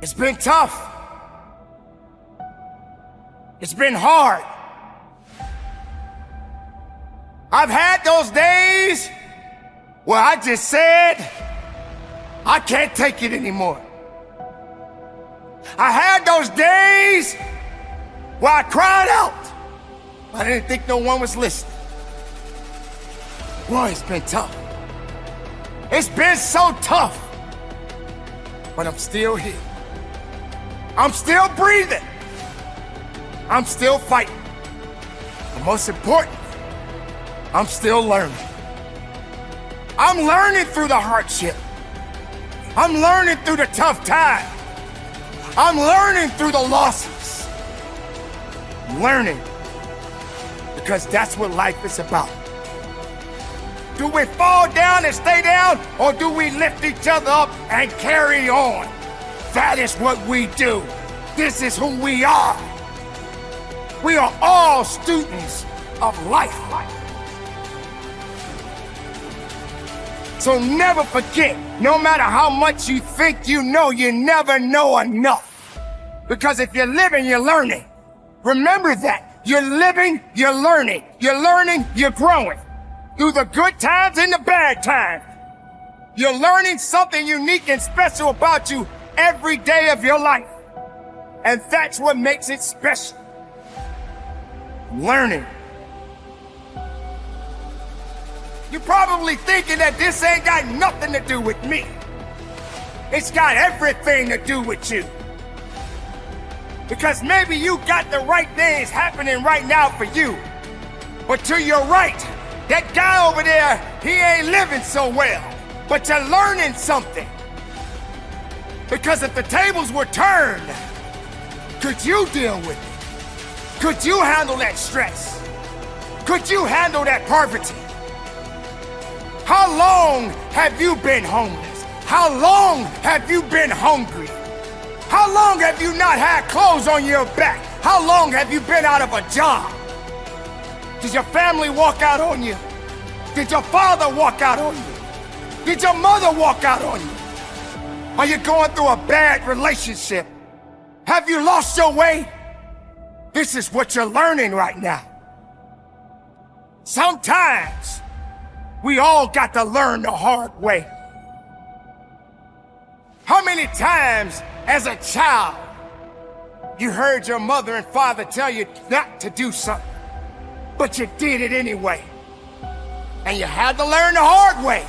It's been tough. It's been hard. I've had those days where I just said, I can't take it anymore. I had those days where I cried out. I didn't think no one was listening. Boy, it's been tough. It's been so tough. But I'm still here. I'm still breathing. I'm still fighting. But most important, I'm still learning. I'm learning through the hardship. I'm learning through the tough time. I'm learning through the losses. I'm learning because that's what life is about. Do we fall down and stay down, or do we lift each other up and carry on? That is what we do. This is who we are. We are all students of life. So never forget, no matter how much you think you never know enough. Because if you're living, you're learning. Remember that. You're living, you're learning. You're learning, you're growing. Through the good times and the bad times. You're learning something unique and special about you every day of your life. And that's what makes it special. Learning. You're probably thinking that this ain't got nothing to do with me. It's got everything to do with you. Because maybe you got the right things happening right now for you. But to your right, that guy over there, he ain't living so well. But you're learning something. Because if the tables were turned, could you deal with it? Could you handle that stress? Could you handle that poverty? How long have you been homeless? How long have you been hungry? How long have you not had clothes on your back? How long have you been out of a job? Did your family walk out on you? Did your father walk out on you? Did your mother walk out on you? Are you going through a bad relationship? Have you lost your way? This is what you're learning right now. Sometimes we all got to learn the hard way. How many times as a child you heard your mother and father tell you not to do something, but you did it anyway? And you had to learn the hard way.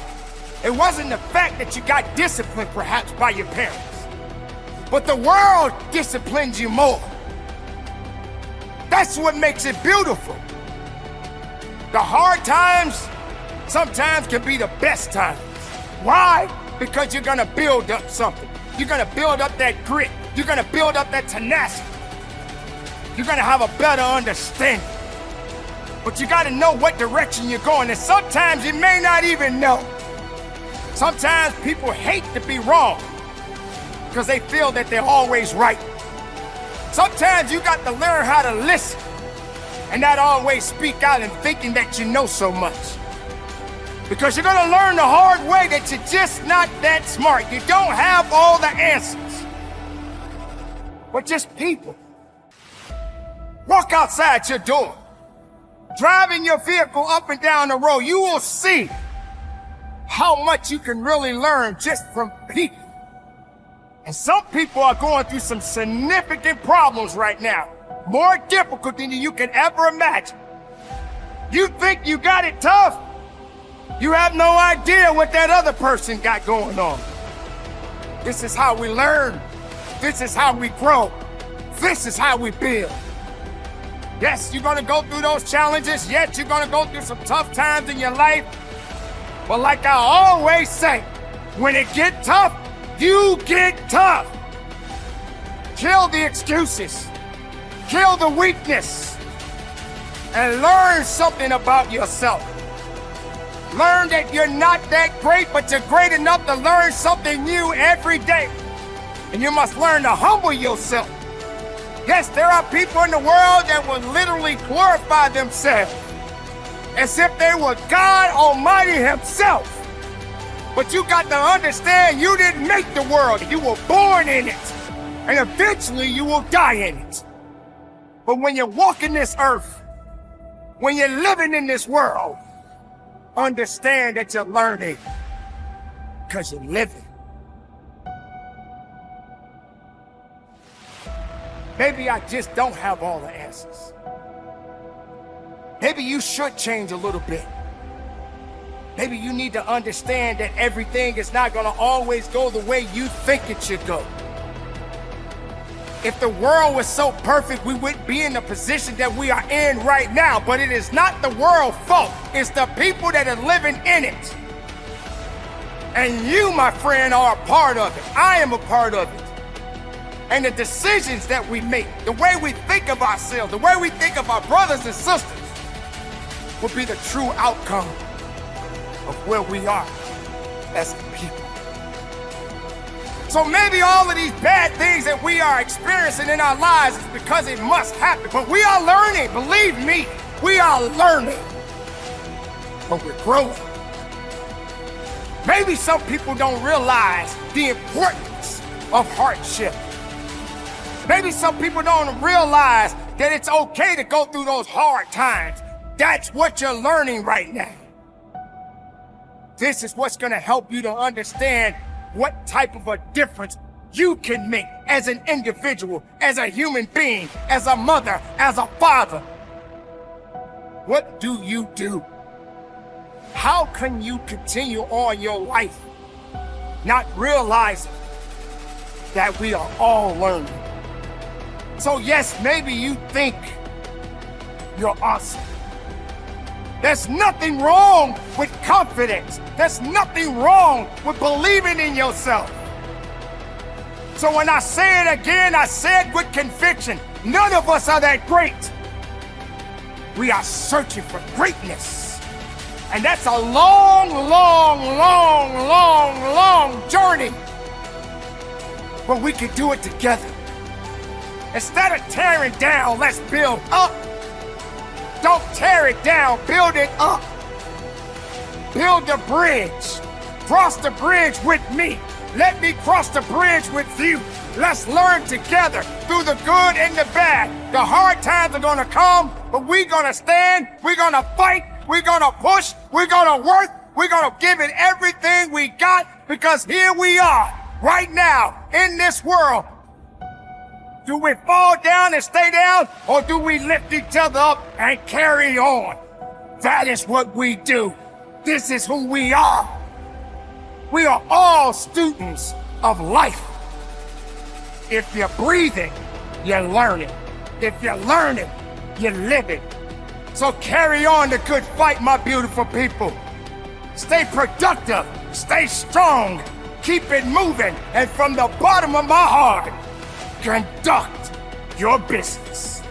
It wasn't the fact that you got disciplined perhaps by your parents, but the world disciplines you more. That's what makes it beautiful. The hard times sometimes can be the best times. Why? Because you're gonna build up something. You're gonna build up that grit. You're gonna build up that tenacity. You're gonna have a better understanding. But you gotta know what direction you're going, and sometimes you may not even know. Sometimes people hate to be wrong because they feel that they're always right. Sometimes you got to learn how to listen and not always speak out and thinking that you know so much. Because you're gonna learn the hard way that you're just not that smart. You don't have all the answers. We're just people. Walk outside your door. Driving your vehicle up and down the road, you will see how much you can really learn just from people. And some people are going through some significant problems right now, more difficult than you can ever imagine. You think you got it tough? You have no idea what that other person got going on. This is how we learn. This is how we grow. This is how we build. Yes, you're gonna go through those challenges. Yes, you're gonna go through some tough times in your life. But like I always say, when it gets tough, you get tough. Kill the excuses. Kill the weakness. And learn something about yourself. Learn that you're not that great, but you're great enough to learn something new every day. And you must learn to humble yourself. Yes, there are people in the world that will literally glorify themselves as if they were God Almighty Himself. But you got to understand, you didn't make the world. You were born in it. And eventually you will die in it. But when you're walking this earth, when you're living in this world, understand that you're learning because you're living. Maybe I just don't have all the answers. Maybe you should change a little bit. Maybe you need to understand that everything is not going to always go the way you think it should go. If the world was so perfect, we wouldn't be in the position that we are in right now. But it is not the world's fault. It's the people that are living in it. And you, my friend, are a part of it. I am a part of it. And the decisions that we make, the way we think of ourselves, the way we think of our brothers and sisters, will be the true outcome of where we are as a people. So maybe all of these bad things that we are experiencing in our lives is because it must happen. But we are learning, believe me, we are learning. But we're growing. Maybe some people don't realize the importance of hardship. Maybe some people don't realize that it's okay to go through those hard times. That's what you're learning right now. This is what's going to help you to understand what type of a difference you can make as an individual, as a human being, as a mother, as a father. What do you do? How can you continue on your life not realizing that we are all learning? So yes, maybe you think you're awesome. There's nothing wrong with confidence. There's nothing wrong with believing in yourself. So when I say it again, I say it with conviction. None of us are that great. We are searching for greatness. And that's a long, long, long, long, long journey. But we can do it together. Instead of tearing down, let's build up. Don't tear it down, build it up. Build the bridge. Cross the bridge with me. Let me cross the bridge with you. Let's learn together through the good and the bad. The hard times are gonna come, but we're gonna stand, we're gonna fight, we're gonna push, we're gonna work, we're gonna give it everything we got, because here we are, right now, in this world. Do we fall down and stay down, or do we lift each other up and carry on? That is what we do. This is who we are. We are all students of life. If you're breathing, you're learning. If you're learning, you're living. So carry on the good fight, my beautiful people. Stay productive, stay strong, keep it moving, and from the bottom of my heart, conduct your business.